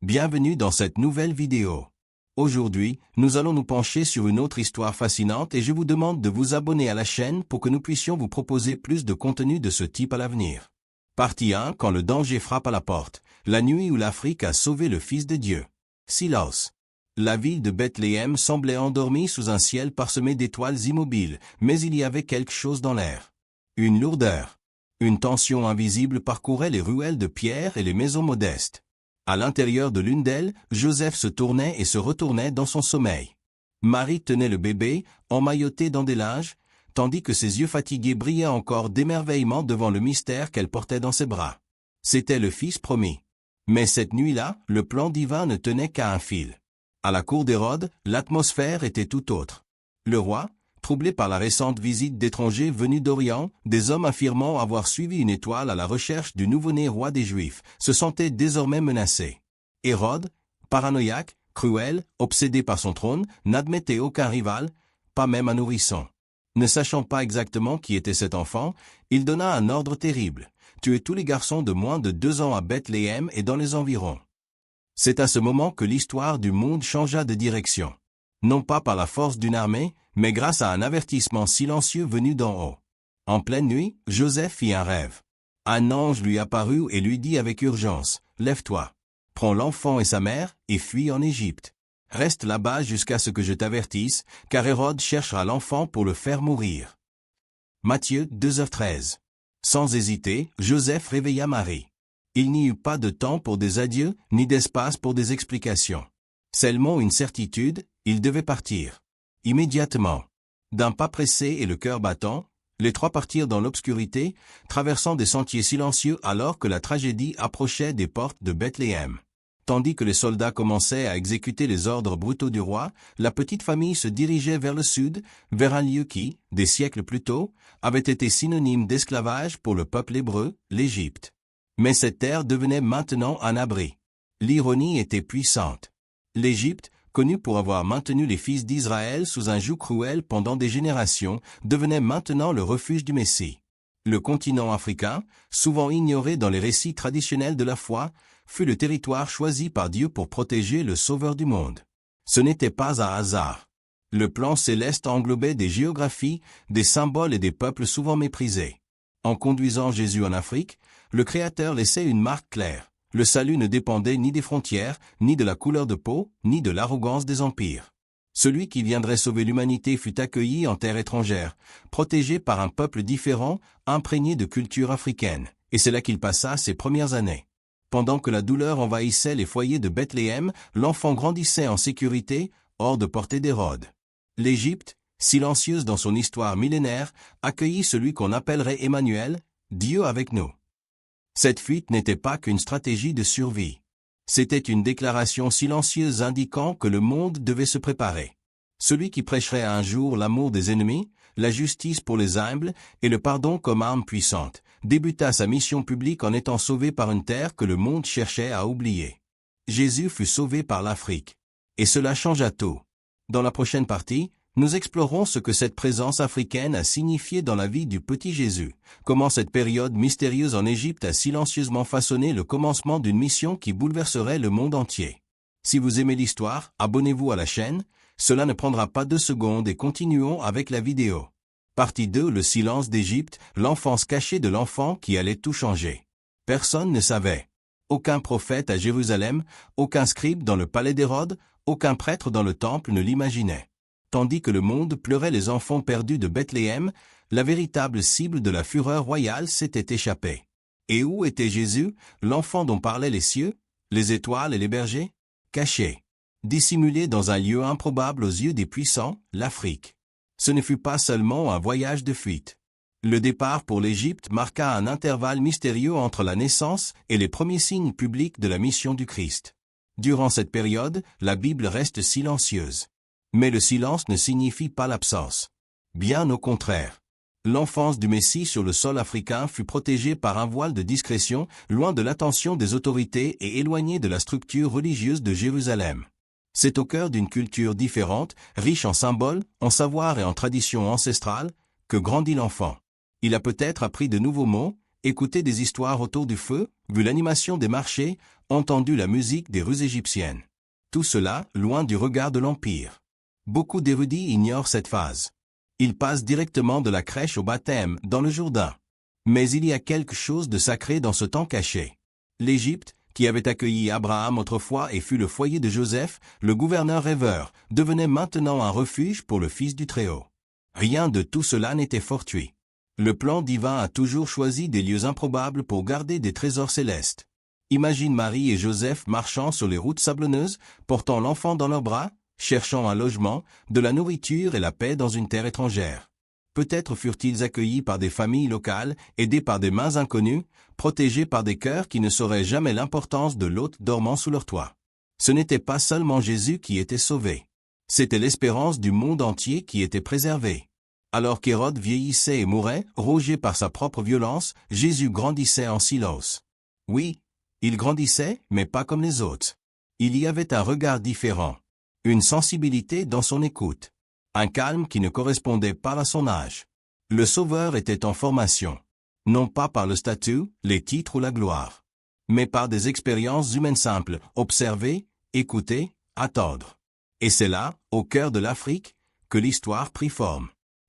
Bienvenue dans cette nouvelle vidéo. Aujourd'hui, nous allons nous pencher sur une autre histoire fascinante et je vous demande de vous abonner à la chaîne pour que nous puissions vous proposer plus de contenu de ce type à l'avenir. Partie 1. Quand le danger frappe à la porte, la nuit où l'Afrique a sauvé le Fils de Dieu. Silence. La ville de Bethléem semblait endormie sous un ciel parsemé d'étoiles immobiles, mais il y avait quelque chose dans l'air. Une lourdeur. Une tension invisible parcourait les ruelles de pierre et les maisons modestes. À l'intérieur de l'une d'elles, Joseph se tournait et se retournait dans son sommeil. Marie tenait le bébé, emmailloté dans des linges, tandis que ses yeux fatigués brillaient encore d'émerveillement devant le mystère qu'elle portait dans ses bras. C'était le Fils promis. Mais cette nuit-là, le plan divin ne tenait qu'à un fil. À la cour d'Hérode, l'atmosphère était tout autre. Le roi, troublé par la récente visite d'étrangers venus d'Orient, des hommes affirmant avoir suivi une étoile à la recherche du nouveau-né roi des Juifs, se sentait désormais menacé. Hérode, paranoïaque, cruel, obsédé par son trône, n'admettait aucun rival, pas même un nourrisson. Ne sachant pas exactement qui était cet enfant, il donna un ordre terrible: tuer tous les garçons de moins de 2 ans à Bethléem et dans les environs. C'est à ce moment que l'histoire du monde changea de direction. Non pas par la force d'une armée, mais grâce à un avertissement silencieux venu d'en haut. En pleine nuit, Joseph fit un rêve. Un ange lui apparut et lui dit avec urgence: « Lève-toi, prends l'enfant et sa mère, et fuis en Égypte. Reste là-bas jusqu'à ce que je t'avertisse, car Hérode cherchera l'enfant pour le faire mourir. » Matthieu 2h13. Sans hésiter, Joseph réveilla Marie. Il n'y eut pas de temps pour des adieux, ni d'espace pour des explications. Seulement une certitude: il devait partir. Immédiatement. D'un pas pressé et le cœur battant, les trois partirent dans l'obscurité, traversant des sentiers silencieux alors que la tragédie approchait des portes de Bethléem. Tandis que les soldats commençaient à exécuter les ordres brutaux du roi, la petite famille se dirigeait vers le sud, vers un lieu qui, des siècles plus tôt, avait été synonyme d'esclavage pour le peuple hébreu, l'Égypte. Mais cette terre devenait maintenant un abri. L'ironie était puissante. L'Égypte, connue pour avoir maintenu les fils d'Israël sous un joug cruel pendant des générations, devenait maintenant le refuge du Messie. Le continent africain, souvent ignoré dans les récits traditionnels de la foi, fut le territoire choisi par Dieu pour protéger le Sauveur du monde. Ce n'était pas un hasard. Le plan céleste englobait des géographies, des symboles et des peuples souvent méprisés. En conduisant Jésus en Afrique, le Créateur laissait une marque claire. Le salut ne dépendait ni des frontières, ni de la couleur de peau, ni de l'arrogance des empires. Celui qui viendrait sauver l'humanité fut accueilli en terre étrangère, protégé par un peuple différent, imprégné de culture africaine, et c'est là qu'il passa ses premières années. Pendant que la douleur envahissait les foyers de Bethléem, l'enfant grandissait en sécurité, hors de portée d'Hérode. L'Égypte, silencieuse dans son histoire millénaire, accueillit celui qu'on appellerait Emmanuel, Dieu avec nous. Cette fuite n'était pas qu'une stratégie de survie. C'était une déclaration silencieuse indiquant que le monde devait se préparer. Celui qui prêcherait un jour l'amour des ennemis, la justice pour les humbles et le pardon comme arme puissante, débuta sa mission publique en étant sauvé par une terre que le monde cherchait à oublier. Jésus fut sauvé par l'Afrique. Et cela changea tout. Dans la prochaine partie, nous explorons ce que cette présence africaine a signifié dans la vie du petit Jésus, comment cette période mystérieuse en Égypte a silencieusement façonné le commencement d'une mission qui bouleverserait le monde entier. Si vous aimez l'histoire, abonnez-vous à la chaîne, cela ne prendra pas 2 secondes et continuons avec la vidéo. Partie 2. Le silence d'Égypte, l'enfance cachée de l'enfant qui allait tout changer. Personne ne savait. Aucun prophète à Jérusalem, aucun scribe dans le palais d'Hérode, aucun prêtre dans le temple ne l'imaginait. Tandis que le monde pleurait les enfants perdus de Bethléem, la véritable cible de la fureur royale s'était échappée. Et où était Jésus, l'enfant dont parlaient les cieux, les étoiles et les bergers? Caché. Dissimulé dans un lieu improbable aux yeux des puissants, l'Afrique. Ce ne fut pas seulement un voyage de fuite. Le départ pour l'Égypte marqua un intervalle mystérieux entre la naissance et les premiers signes publics de la mission du Christ. Durant cette période, la Bible reste silencieuse. Mais le silence ne signifie pas l'absence. Bien au contraire. L'enfance du Messie sur le sol africain fut protégée par un voile de discrétion, loin de l'attention des autorités et éloignée de la structure religieuse de Jérusalem. C'est au cœur d'une culture différente, riche en symboles, en savoir et en traditions ancestrales, que grandit l'enfant. Il a peut-être appris de nouveaux mots, écouté des histoires autour du feu, vu l'animation des marchés, entendu la musique des rues égyptiennes. Tout cela, loin du regard de l'Empire. Beaucoup d'érudits ignorent cette phase. Ils passent directement de la crèche au baptême, dans le Jourdain. Mais il y a quelque chose de sacré dans ce temps caché. L'Égypte, qui avait accueilli Abraham autrefois et fut le foyer de Joseph, le gouverneur rêveur, devenait maintenant un refuge pour le Fils du Très-Haut. Rien de tout cela n'était fortuit. Le plan divin a toujours choisi des lieux improbables pour garder des trésors célestes. Imagine Marie et Joseph marchant sur les routes sablonneuses, portant l'enfant dans leurs bras, cherchant un logement, de la nourriture et la paix dans une terre étrangère. Peut-être furent-ils accueillis par des familles locales, aidés par des mains inconnues, protégés par des cœurs qui ne sauraient jamais l'importance de l'hôte dormant sous leur toit. Ce n'était pas seulement Jésus qui était sauvé. C'était l'espérance du monde entier qui était préservée. Alors qu'Hérode vieillissait et mourait, rongé par sa propre violence, Jésus grandissait en silence. Oui, il grandissait, mais pas comme les autres. Il y avait un regard différent. Une sensibilité dans son écoute. Un calme qui ne correspondait pas à son âge. Le Sauveur était en formation. Non pas par le statut, les titres ou la gloire. Mais par des expériences humaines simples, observer, écouter, attendre. Et c'est là, au cœur de l'Afrique, que l'histoire prit forme.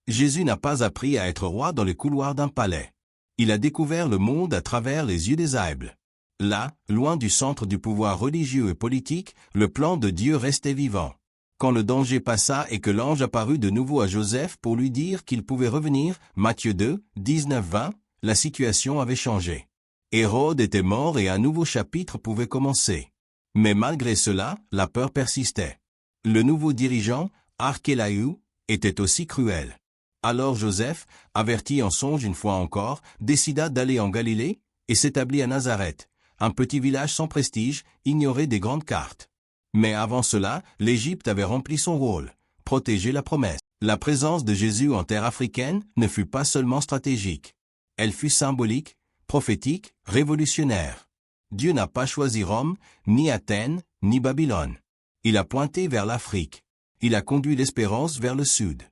Jésus n'a pas appris à être roi dans les couloirs d'un palais. Il a découvert le monde à travers les yeux des aïbles. Là, loin du centre du pouvoir religieux et politique, le plan de Dieu restait vivant. Quand le danger passa et que l'ange apparut de nouveau à Joseph pour lui dire qu'il pouvait revenir, Matthieu 2, 19-20, la situation avait changé. Hérode était mort et un nouveau chapitre pouvait commencer. Mais malgré cela, la peur persistait. Le nouveau dirigeant, Archélaïou, était aussi cruel. Alors Joseph, averti en songe une fois encore, décida d'aller en Galilée et s'établit à Nazareth, un petit village sans prestige, ignoré des grandes cartes. Mais avant cela, l'Égypte avait rempli son rôle, protéger la promesse. La présence de Jésus en terre africaine ne fut pas seulement stratégique. Elle fut symbolique, prophétique, révolutionnaire. Dieu n'a pas choisi Rome, ni Athènes, ni Babylone. Il a pointé vers l'Afrique. Il a conduit l'espérance vers le sud.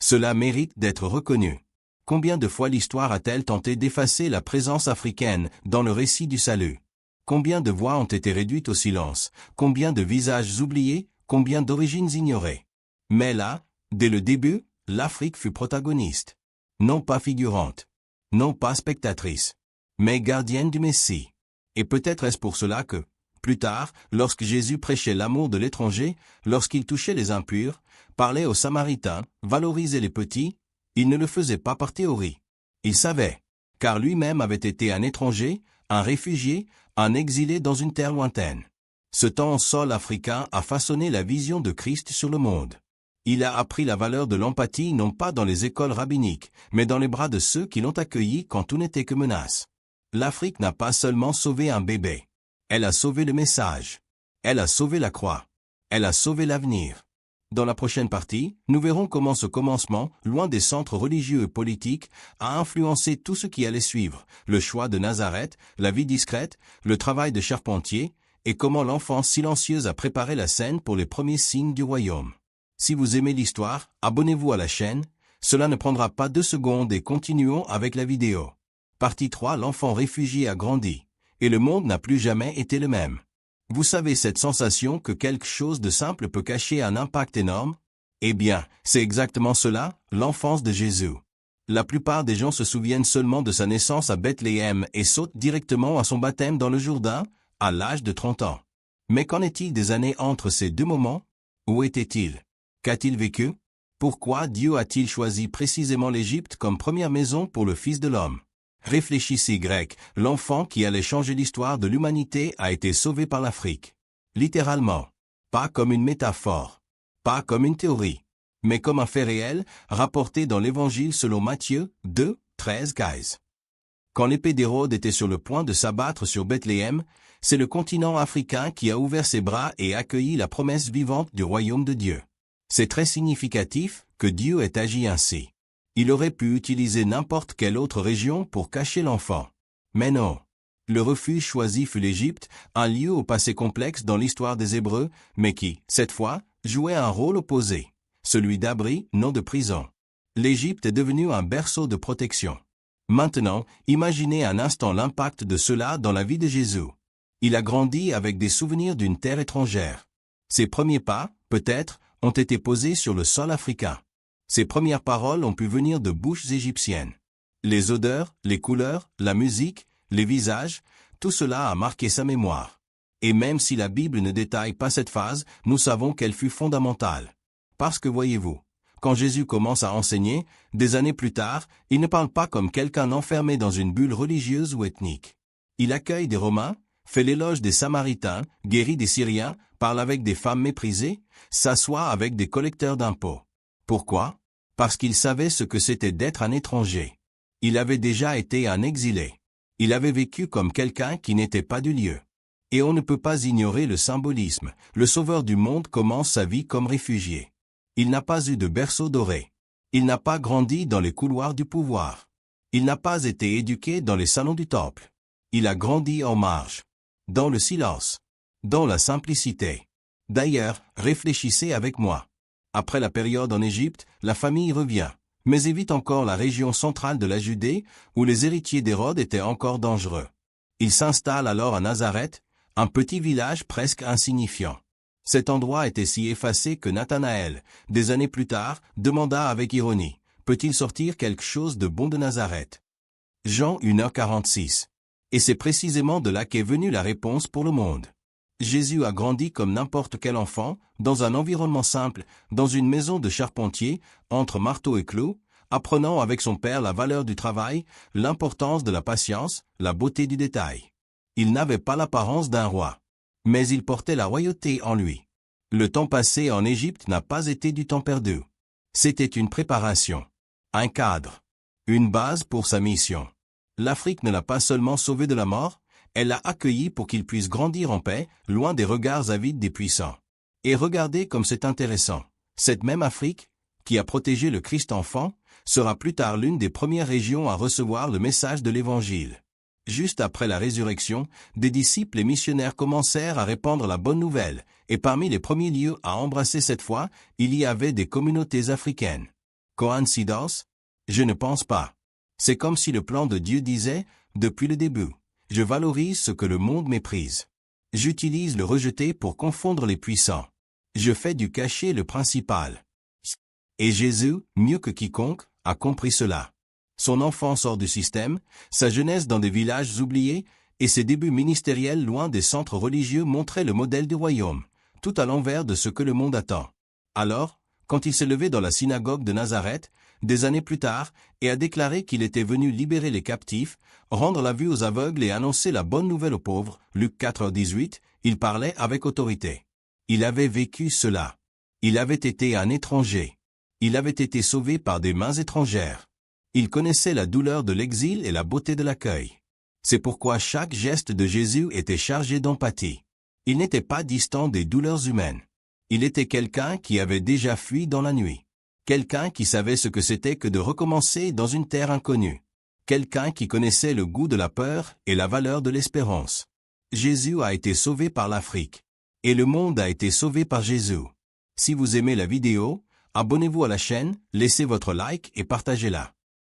Cela mérite d'être reconnu. Combien de fois l'histoire a-t-elle tenté d'effacer la présence africaine dans le récit du salut? Combien de voix ont été réduites au silence? Combien de visages oubliés? Combien d'origines ignorées? Mais là, dès le début, l'Afrique fut protagoniste. Non pas figurante. Non pas spectatrice. Mais gardienne du Messie. Et peut-être est-ce pour cela que, plus tard, lorsque Jésus prêchait l'amour de l'étranger, lorsqu'il touchait les impurs, parlait aux Samaritains, valorisait les petits, il ne le faisait pas par théorie. Il savait, car lui-même avait été un étranger, un réfugié, un exilé dans une terre lointaine. Ce temps sol africain a façonné la vision de Christ sur le monde. Il a appris la valeur de l'empathie non pas dans les écoles rabbiniques, mais dans les bras de ceux qui l'ont accueilli quand tout n'était que menace. L'Afrique n'a pas seulement sauvé un bébé. Elle a sauvé le message. Elle a sauvé la croix. Elle a sauvé l'avenir. Dans la prochaine partie, nous verrons comment ce commencement, loin des centres religieux et politiques, a influencé tout ce qui allait suivre, le choix de Nazareth, la vie discrète, le travail de charpentier, et comment l'enfance silencieuse a préparé la scène pour les premiers signes du royaume. Si vous aimez l'histoire, abonnez-vous à la chaîne, cela ne prendra pas 2 secondes et continuons avec la vidéo. Partie 3. L'enfant réfugié a grandi, et le monde n'a plus jamais été le même. Vous savez cette sensation que quelque chose de simple peut cacher un impact énorme? Eh bien, c'est exactement cela, l'enfance de Jésus. La plupart des gens se souviennent seulement de sa naissance à Bethléem et sautent directement à son baptême dans le Jourdain, à l'âge de 30 ans. Mais qu'en est-il des années entre ces 2 moments? Où était-il? Qu'a-t-il vécu? Pourquoi Dieu a-t-il choisi précisément l'Égypte comme première maison pour le Fils de l'homme? Réfléchissez grec, l'enfant qui allait changer l'histoire de l'humanité a été sauvé par l'Afrique. Littéralement. Pas comme une métaphore. Pas comme une théorie. Mais comme un fait réel, rapporté dans l'Évangile selon Matthieu 2, 13-15. Quand l'épée d'Hérode était sur le point de s'abattre sur Bethléem, c'est le continent africain qui a ouvert ses bras et accueilli la promesse vivante du royaume de Dieu. C'est très significatif que Dieu ait agi ainsi. Il aurait pu utiliser n'importe quelle autre région pour cacher l'enfant. Mais non. Le refuge choisi fut l'Égypte, un lieu au passé complexe dans l'histoire des Hébreux, mais qui, cette fois, jouait un rôle opposé, celui d'abri, non de prison. L'Égypte est devenue un berceau de protection. Maintenant, imaginez un instant l'impact de cela dans la vie de Jésus. Il a grandi avec des souvenirs d'une terre étrangère. Ses premiers pas, peut-être, ont été posés sur le sol africain. Ses premières paroles ont pu venir de bouches égyptiennes. Les odeurs, les couleurs, la musique, les visages, tout cela a marqué sa mémoire. Et même si la Bible ne détaille pas cette phase, nous savons qu'elle fut fondamentale. Parce que voyez-vous, quand Jésus commence à enseigner, des années plus tard, il ne parle pas comme quelqu'un enfermé dans une bulle religieuse ou ethnique. Il accueille des Romains, fait l'éloge des Samaritains, guérit des Syriens, parle avec des femmes méprisées, s'assoit avec des collecteurs d'impôts. Pourquoi? Parce qu'il savait ce que c'était d'être un étranger. Il avait déjà été un exilé. Il avait vécu comme quelqu'un qui n'était pas du lieu. Et on ne peut pas ignorer le symbolisme. Le Sauveur du monde commence sa vie comme réfugié. Il n'a pas eu de berceau doré. Il n'a pas grandi dans les couloirs du pouvoir. Il n'a pas été éduqué dans les salons du temple. Il a grandi en marge. Dans le silence. Dans la simplicité. D'ailleurs, réfléchissez avec moi. Après la période en Égypte, la famille revient, mais évite encore la région centrale de la Judée, où les héritiers d'Hérode étaient encore dangereux. Il s'installe alors à Nazareth, un petit village presque insignifiant. Cet endroit était si effacé que Nathanaël, des années plus tard, demanda avec ironie, « Peut-il sortir quelque chose de bon de Nazareth ?» Jean 1h46. Et c'est précisément de là qu'est venue la réponse pour le monde. Jésus a grandi comme n'importe quel enfant, dans un environnement simple, dans une maison de charpentier, entre marteau et clou, apprenant avec son père la valeur du travail, l'importance de la patience, la beauté du détail. Il n'avait pas l'apparence d'un roi, mais il portait la royauté en lui. Le temps passé en Égypte n'a pas été du temps perdu. C'était une préparation, un cadre, une base pour sa mission. L'Afrique ne l'a pas seulement sauvé de la mort, elle l'a accueilli pour qu'il puisse grandir en paix, loin des regards avides des puissants. Et regardez comme c'est intéressant. Cette même Afrique, qui a protégé le Christ enfant, sera plus tard l'une des premières régions à recevoir le message de l'Évangile. Juste après la résurrection, des disciples et missionnaires commencèrent à répandre la bonne nouvelle, et parmi les premiers lieux à embrasser cette foi, il y avait des communautés africaines. Coïncidence? Je ne pense pas. C'est comme si le plan de Dieu disait, depuis le début, je valorise ce que le monde méprise. J'utilise le rejeté pour confondre les puissants. Je fais du caché le principal. Et Jésus, mieux que quiconque, a compris cela. Son enfance hors du système, sa jeunesse dans des villages oubliés, et ses débuts ministériels loin des centres religieux montraient le modèle du royaume, tout à l'envers de ce que le monde attend. Alors, quand il s'est levé dans la synagogue de Nazareth, des années plus tard, et a déclaré qu'il était venu libérer les captifs, rendre la vue aux aveugles et annoncer la bonne nouvelle aux pauvres, Luc 4h18, il parlait avec autorité. Il avait vécu cela. Il avait été un étranger. Il avait été sauvé par des mains étrangères. Il connaissait la douleur de l'exil et la beauté de l'accueil. C'est pourquoi chaque geste de Jésus était chargé d'empathie. Il n'était pas distant des douleurs humaines. Il était quelqu'un qui avait déjà fui dans la nuit. Quelqu'un qui savait ce que c'était que de recommencer dans une terre inconnue. Quelqu'un qui connaissait le goût de la peur et la valeur de l'espérance. Jésus a été sauvé par l'Afrique. Et le monde a été sauvé par Jésus. Si vous aimez la vidéo, abonnez-vous à la chaîne, laissez votre like et partagez-la.